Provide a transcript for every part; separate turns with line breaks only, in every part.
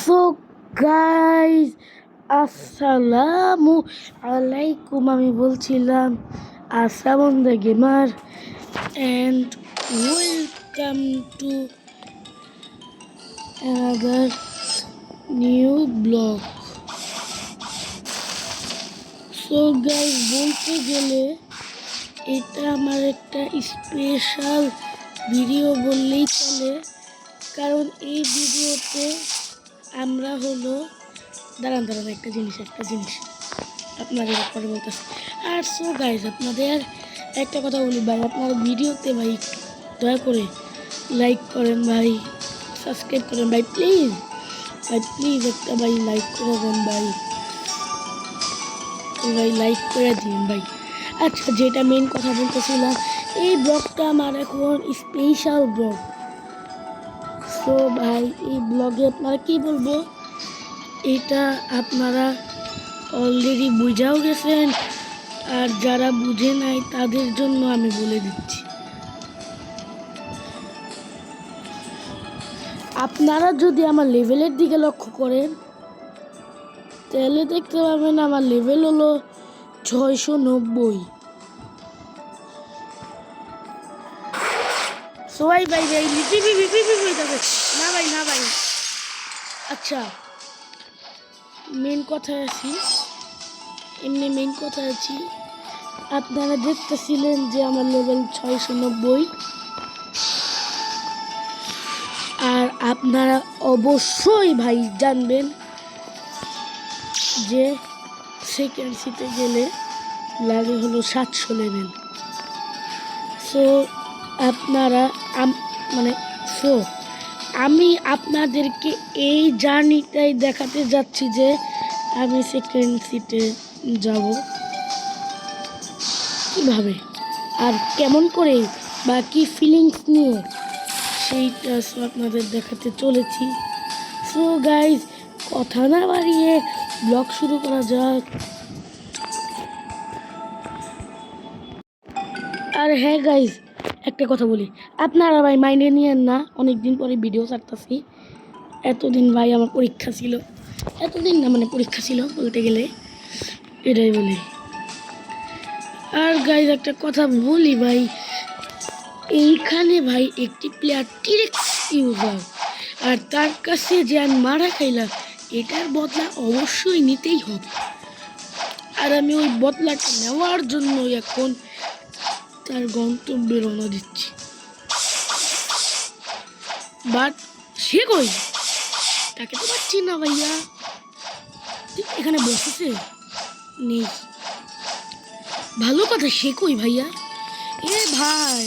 So guys আসসালামু আলাইকুম। আমি বলছিলাম Assam on the gamer and welcome to another new blog. So guys বলতে গেলে এটা আমার একটা স্পেশাল ভিডিও বললেই চলে, কারণ এই ভিডিওতে আমরা হলো দাঁড়ান একটা জিনিস আপনাদের পরে বলতেছি। আর সো গাইজ আপনাদের একটা কথা বলি ভাই, আপনার ভিডিওতে ভাই দয়া করে লাইক করেন ভাই, সাবস্ক্রাইব করেন ভাই, প্লিজ একটা ভাই লাইক করে দেন ভাই, লাইক করে দিন ভাই। আচ্ছা, যেটা মেন কথা বলতেছিলাম, এই ব্লগটা আমার এখন স্পেশাল ব্লগ। সো ভাই এই ব্লগে আপনারা কি বলবো, এটা আপনারা অলরেডি বুঝাও গেছেন, আর যারা বুঝে নাই তাদের জন্য আমি বলে দিচ্ছি। আপনারা যদি আমার লেভেলের দিকে লক্ষ্য করেন তাহলে দেখতে পাবেন আমার লেভেল হলো 690। সবাই ভাই না ভাই। আচ্ছা, মেন কথায় আছি। আপনারা দেখতেছিলেন যে আমার লেভেল 690, আর আপনারা অবশ্যই ভাই জানবেন যে সেকেন্ড সিতে গেলে লাগে হলো 700 লেভেল। সো আপনারা আমি আপনাদেরকে এই জার্নিটাই দেখাতে যাচ্ছি যে আমি সেকেন্ড সিটে যাব কিভাবে আর কেমন করে বা কি ফিলিংস নিয়ে, সেইটা আপনাদের দেখাতে চলেছি। সো গাইজ কথা না বাড়িয়ে ব্লগ শুরু করা যাক। আর হ্যাঁ গাইজ, একটা কথা বলি, আপনারা ভাই মাইন্ডে নিয়েন না, অনেকদিন পরে ভিডিও ছাড়তেছি। এতদিন ভাই আমার পরীক্ষা ছিল, পরীক্ষা ছিল বলতে গেলে, এটাই বলি। আর গাইজ একটা কথা বলি ভাই, এইখানে ভাই একটি প্লেয়ার টিরেক্স ইউজার, আর তার কাছে যে আমি মারা খাইলাম, এটার বদলা অবশ্যই নিতেই হবে। আর আমি ওই বদলাটা নেওয়ার জন্য এখন তার গন্তব্যে রওনা দিচ্ছি। বাট সে কই, তাকে তো পাচ্ছি না ভাইয়া। এখানে বসেছে নেই, ভালো কথা। সে কই ভাইয়া? এ ভাই,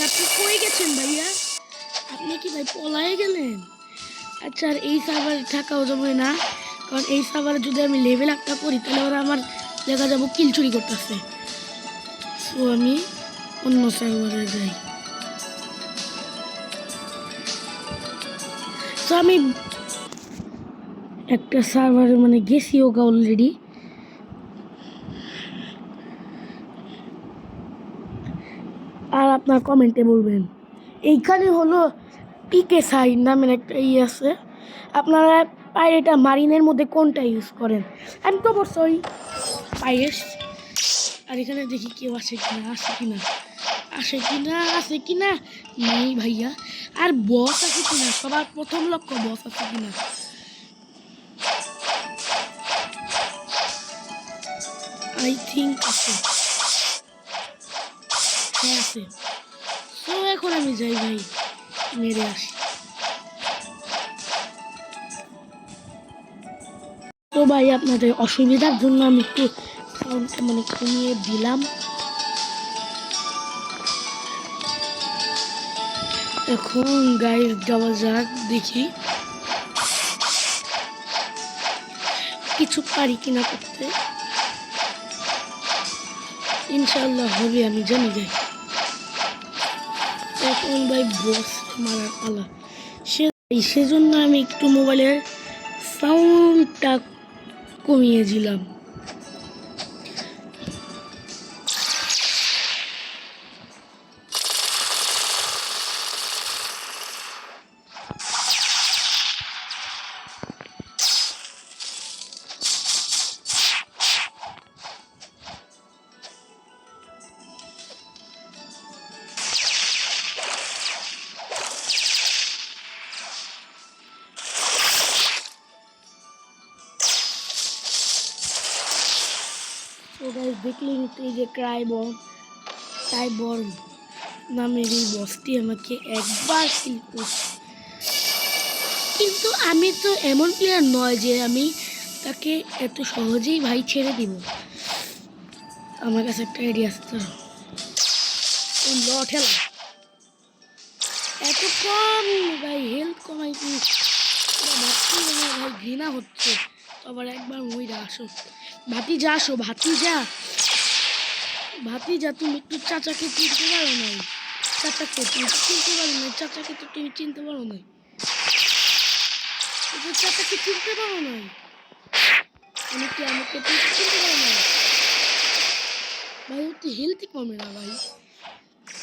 আপনি কই গেছেন ভাইয়া? আপনি কি ভাই পলায়ে গেলেন? আচ্ছা, আর এই সার্ভারে থাকাও যাবে না, কারণ এই সার্ভারে যদি আমি লেভেল আপটা করি তাহলে ওরা আমার দেখা যাবো কিল চুরি করতেছে। সো আমি অন্য সার্ভারে যাই। সো আমি একটা সার্ভারে গেছি ওগা অলরেডি। আর আপনার কমেন্টে বলবেন, এইখানে হলো পিকে সাইড নামের একটা আছে, আপনারা পাইরেটা মারিনের মধ্যে কোনটা ইউজ করেন? আমি তো অবশ্যই পাইরেট। আর এখানে দেখি কেউ আসে কিনা নেই ভাইয়া। আর বস আছে কিনা, সবার প্রথম লক্ষ্য বস আছে কিনা। আই থিঙ্ক আছে, হ্যাঁ আছে। তো এখন আমি যাই ভাই, মেরে আসি। তো ভাই আপনাদের অসুবিধার জন্য আমি একটু সাউন্ডটা কমিয়ে দিলাম। এখন গাইড যাওয়া যাক, দেখি কিছু পারি কিনা করতে। ইনশাল্লাহ হবে, আমি জানি যাই। এখন ভাই বস মারার পালা, সেজন্য আমি একটু মোবাইলের সাউন্ডটা কমিয়ে দিলাম। গাইস দেখলেন তো এই যে ক্রাইবর্ন নামের এই বসটি আমাকে একবার কিল করছে, কিন্তু আমি তো এমন প্লেয়ার নয় যে আমি তাকে এত সহজেই ভাই ছেড়ে দিব। আমার কাছে একটা আইডিয়া আছে, তো ঠেলা এত কম ভাই, হেলথ কমাই ভাবছি ভাই ঘৃণা হচ্ছে। তো আবার একবার মইরা আসো ভাতিজা, আসো ভাতিজা তুমি একটু চাচাকে চিনতে পারো নাই? চাচাকে তুমি চিনতে পারো নাই? চাচাকে তো তুমি চিনতে পারো নাই? চাচাকে চিনতে পারো নাই? আমাকে আমাকে তুমি চিনতে পারো নাই ভাই? ও তো হেলথই কমে না ভাই।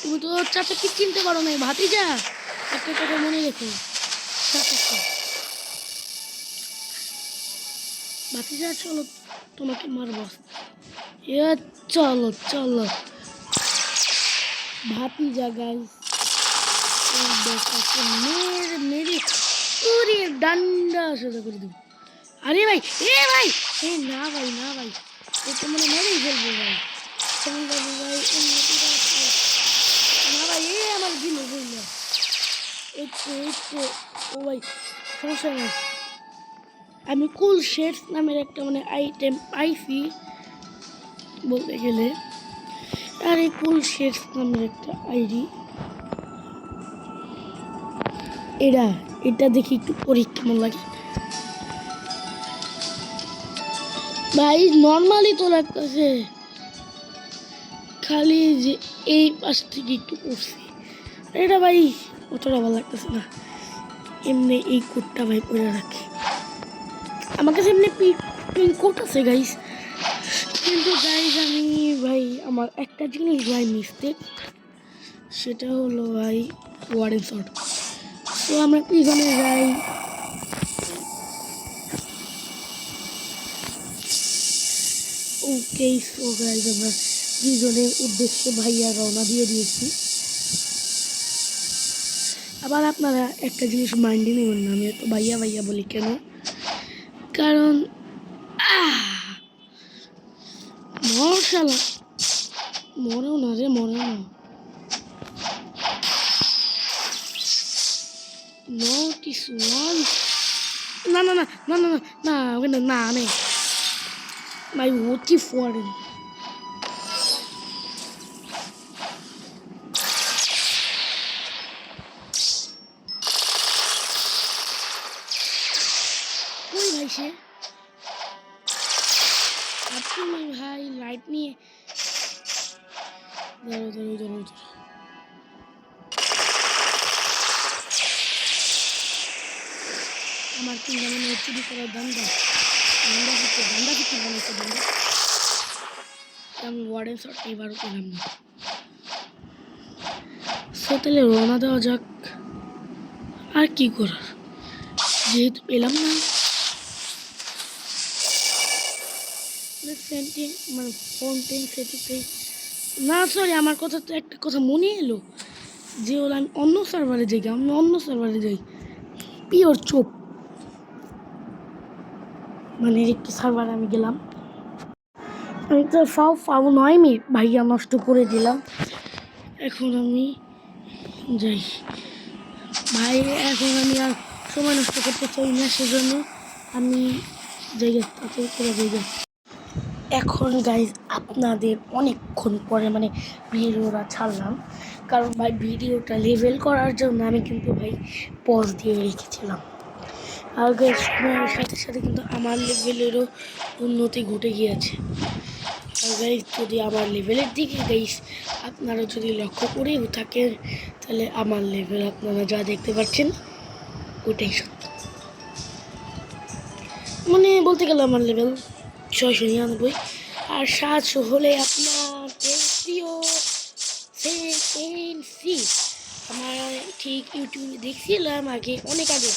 তুমি তো চাচাকে চিনতে পারো নাই ভাতিজা। একটা কথা মনে রেখো, চাচাকে ভাতিজা চলো তোমাকে মারবো। এ চলো চলো ভাতিজা গাইস, মেরে মেরে পুরি ডান্ডা সোজা করে দেবো। আরে ভাই, এ ভাই, এ না ভাই না ভাই, এ তো মানে মেরেই ফেলবো ভাই। কেমন যাবো ভাই? না ভাই, এ আমার দিল বলল একটু ও ভাই, সমস্যা নেই। আমি কুল শেডস নামের একটা মানে আইটেম পাইছি বলতে গেলে। আর এই কুল শেডস নামের একটা আইডি, এটা দেখি একটু পরীক্ষা কেমন লাগে ভাই। নর্মালি তো লাগতেছে, খালি যে এই পাশ থেকে একটু করছি, এটা ভাই অতটা ভালো লাগতেছে না। এমনি এই কোডটা ভাই পরে রাখি, আমার কাছে এমনি কোড আছে গাইস, কিন্তু গাইস আমি ভাই আমার একটা জিনিস ভাই মিস্টেক, সেটা হলো ভাই ওয়ারেন শট। তো আমরা পিছনে যাই, ওকে সো গাইস আমরা দুজনের উদ্দেশ্যে ভাইয়া রওনা দিয়ে দিয়েছি। আবার আপনারা একটা জিনিস মাইন্ডে নেবেন না, আমি এত ভাইয়া ভাইয়া বলি কেন, কারণ মরশালা মরেও না রে, মরেও না। Notice one. না না না না না না ওখানে না নেই ভাই, ওটি ফরেন কই ভাই সে? আপনি ভাই লাইট নিয়ে ধরো ধরো ধরো ধরো। আমার কি মানে চুরি করার ধান্দা বানাইছে ধান্দা। আমি ওয়ার্ডেন শট এবারও পেলাম না। সো তাহলে রওনা দেওয়া যাক, আর কি করার, যেহেতু পেলাম না। মানে ফোনটেন সেটিতে না, সরি আমার কথা তো একটা কথা মনে এলো, যে হলো আমি অন্য সার্ভারে যাই পিওর চোপ মানে একটি সার্ভারে আমি গেলাম। আমি তো ফাও 9 মিনিট ভাইয়া নষ্ট করে দিলাম। এখন আমি যাই ভাই, এখন আমি আর সময় নষ্ট করতে চাই না, সেজন্য আমি জায়গা করে যাই। এখন গাইজ আপনাদের অনেকক্ষণ পরে মানে ভিডিওটা ছাড়লাম, কারণ ভাই ভিডিওটা লেভেল করার জন্য আমি কিন্তু ভাই পজ দিয়ে রেখেছিলাম। আর গাইজ সময়ের সাথে সাথে কিন্তু আমার লেভেলেরও উন্নতি ঘটে গিয়েছে। আর গাইজ যদি আমার লেভেলের দিকে গাইজ আপনারা যদি লক্ষ্য করেও থাকেন, তাহলে আমার লেভেল আপনারা যা দেখতে পাচ্ছেন ওটাই সত্য। মানে বলতে গেলে আমার লেভেল 699, আর 700 হলে আপনাদের প্রিয় সেকেন্সি। আমার ঠিক ইউটিউবে দেখছিলাম আগে, অনেক আগে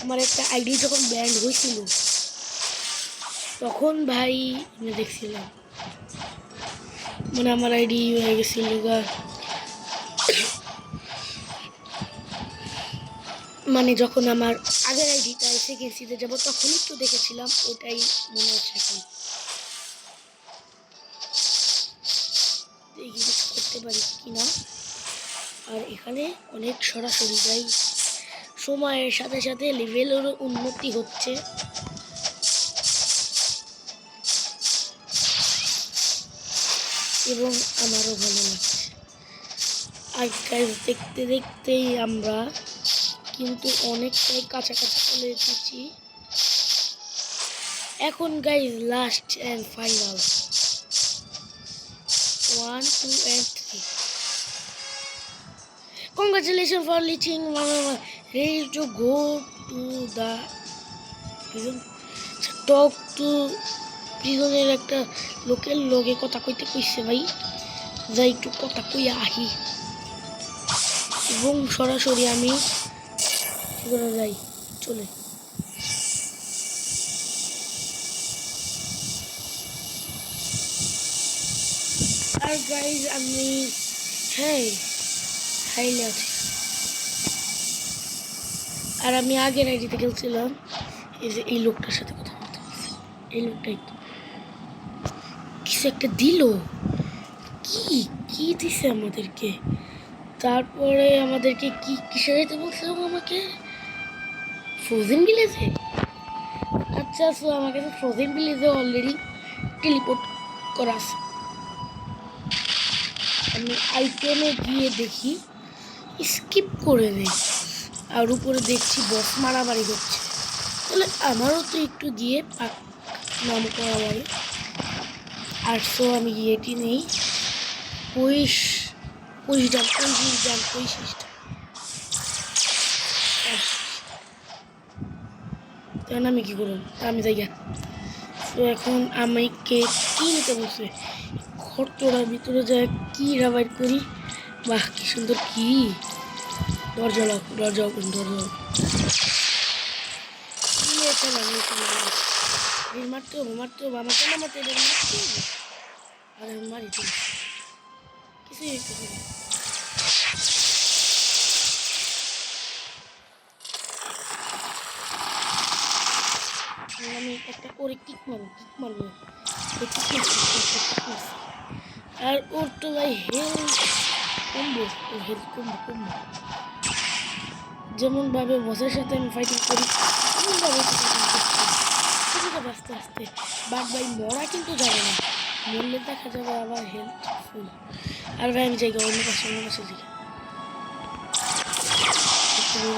আমার একটা আইডি যখন ব্যান্ড হয়েছিল, তখন ভাই আমি দেখছিলাম মানে আমার আইডি হয়ে গেছিল মানে যখন আমার আগের আইডিটা সেকেন্সিতে যাবো তখনই তো দেখেছিলাম, ওটাই মনে হচ্ছে এখন। এখানে অনেক সরাসরি যাই, সময়ের সাথে সাথে লেভেলেরও উন্নতি হচ্ছে। এবং আমারও ভালো লাগছে। আর গাইজ দেখতে দেখতেই আমরা কিন্তু অনেকটাই কাছাকাছি চলে এসেছি। এখন guys last and final 1, 2 and 3. Congratulations for reaching ready to go to the prison. Talk to প্রিজনের একটা লোকের লগে কথা কইতে কইছে ভাই, যাই একটু কথা কইয়া আহি। এবং সরাসরি আমি কি করে যাই, চলে আর গাইজ আমি হাইলে আছি। আর আমি আগের আইডিতে খেলছিলাম, এই যে এই লোকটার সাথে কথা বলতে বলছি, এই লোকটাই তো কিছু একটা দিল, কি কি দিছে আমাদেরকে। তারপরে আমাদেরকে কি কিসে যেতে বলছিলাম, আমাকে ফ্রোজেন ভিলেজে। আচ্ছা সো আমাকে তো ফ্রোজেন ভিলেজে অলরেডি টেলিপোর্ট করা আছে। আমি আইটেমে গিয়ে দেখি, স্কিপ করে দেই, আর উপরে দেখছি বস মারামারি হচ্ছে, তাহলে আমারও তো একটু গিয়ে পাক নাম করা লাগে। আর সো আমি এটি নেই, পঁইশ ডাল তখন আমি কী করব, আমি যাই। তো এখন আমাকে কি নিতে বসে, খরচড়ার ভিতরে যায় কি রাবাইট করি। বাহ কি সুন্দর, কি দরজা লক, দরজা ওপেন, দরজা মারতে হবে আমার কেন মারতে হবে, আর আমি মারি কিছুই একটু আমি একটা করে কিক মারবো আর ওর তো ভাই হেলথ কমবো যেমন ভাবে বসের সাথে আমি ফাইটিং করি তেমনভাবে আস্তে আস্তে। বাট ভাই মরা কিন্তু যাবে না, মরলে দেখা যাবে আবার হেলথ ফুল। আর ভাই আমি জায়গা অন্য পাশে দিকে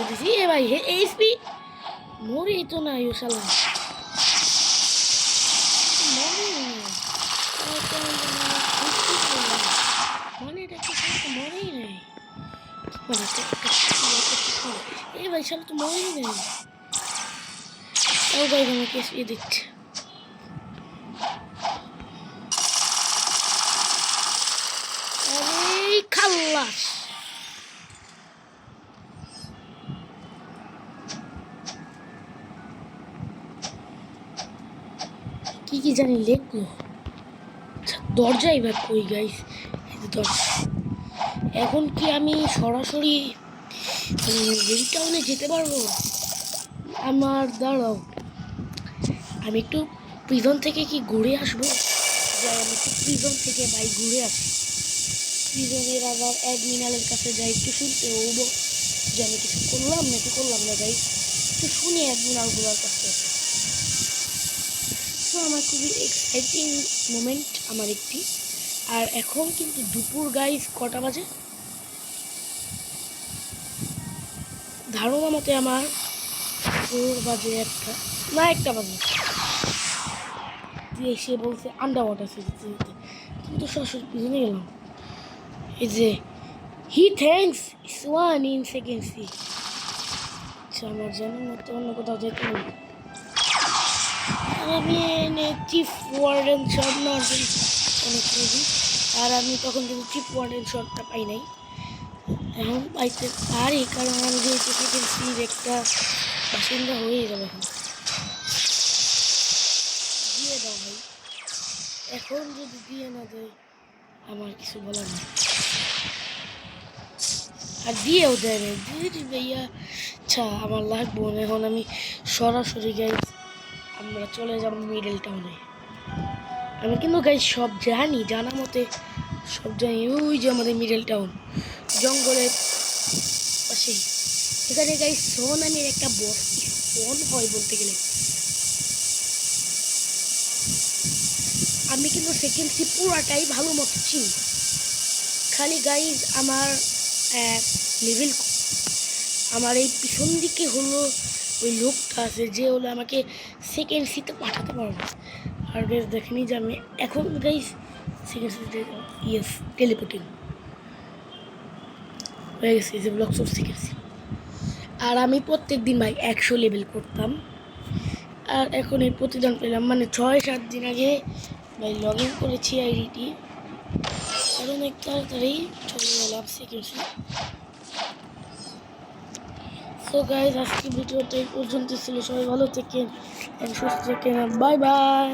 দিছি, এ ভাই এইচপি মরেই তো না ইউ শালা, মরেই নেই এই ভাই শালা তো মরেই নেই। ও ভাই আমাকে দিচ্ছে, আরে খাল্লাস। কি জানি লেখলো, দরজাই বা কই গাইস, দরজা। এখন কি আমি সরাসরি টাউনে যেতে পারবো? আমার দাঁড়াও, আমি একটু প্রিজন থেকে কি ঘুরে আসবো, যাই আমি একটু প্রিজন থেকে ভাই ঘুরে আসি। প্রিজনের আবার অ্যাডমিনালের কাছে যাই, একটু শুনতে হবো যে আমি কিছু করলাম নাকি করলাম না, যাই একটু শুনি অ্যাডমিনালগুলোর কাছে। তো আমার খুবই এক্সাইটিং মোমেন্ট আমার একটি। আর এখন কিন্তু দুপুর গাইস কটা বাজে, ধারণা মতে আমার 4 বাজে, একটা বাজে। দিয়ে সে বলছে আন্ডার ওয়াটার ফিজিতে, কিন্তু সরাসরি পিছনে গেলাম। এই যে হি থ্যাংকস ওয়ান ইন সেকেন্ড সি। আচ্ছা আমার জানার মতো অন্য কোথাও যেতে হবে। আমি চিফ ওয়ার্ডেন শট না অনেক খুঁজি, আর আমি তখন কিন্তু চিফ ওয়ার্ডেন শটটা পাই নাই, এখন পাইতে পারি কারণ আমি যেহেতু সেকেন্ড সির একটা বাসিন্দা হয়ে যাবে। এখন দিয়ে দাও ভাই, এখন যদি দিয়ে না দেয় আমার কিছু বলার নেই, আর দিয়েও দেয় না দিদি ভাইয়া। আচ্ছা আমার লাগবো না, এখন আমি সরাসরি গাইজ আমরা চলে যাব মিডল টাউনে। আমি কিন্তু গাইজ সব জানি, জানা মতে সব জানি। ওই যে আমাদের মিডল টাউন, জঙ্গলের এখানে গাইস সোন আমি একটা বস ফোন হয় বলতে গেলে। আমি কিন্তু সেকেন্ড সি পুরাটাই ভালো মতো চিনি, খালি গাইজ আমার লেভেল, আমার এই পিছন দিকে হলো ওই লোকটা আছে যে হলো আমাকে সেকেন্ড সিতে পাঠাতে পারবো। আর গাইজ দেখেনি যে আমি এখন গাইজ সেকেন্ড সিতে ইয়েস টেলিপোর্টিং হয়ে গেছে, যে ব্লক সোর্স সেকেন্ড সি। আর আমি প্রত্যেক দিন ভাই 100 লেভেল করতাম, আর এখন এই প্রতিদান পেলাম, মানে 6-7 দিন আগে ভাই লগ ইন করেছি আইডিটি, আর অনেক তাড়াতাড়ি চলে গেলাম সেকেন্ড সি। সো গাইজ আজকে ভিডিওটা এই পর্যন্ত ছিল, সবাই ভালো থাকেন, সুস্থ থাকেন, বাই বাই।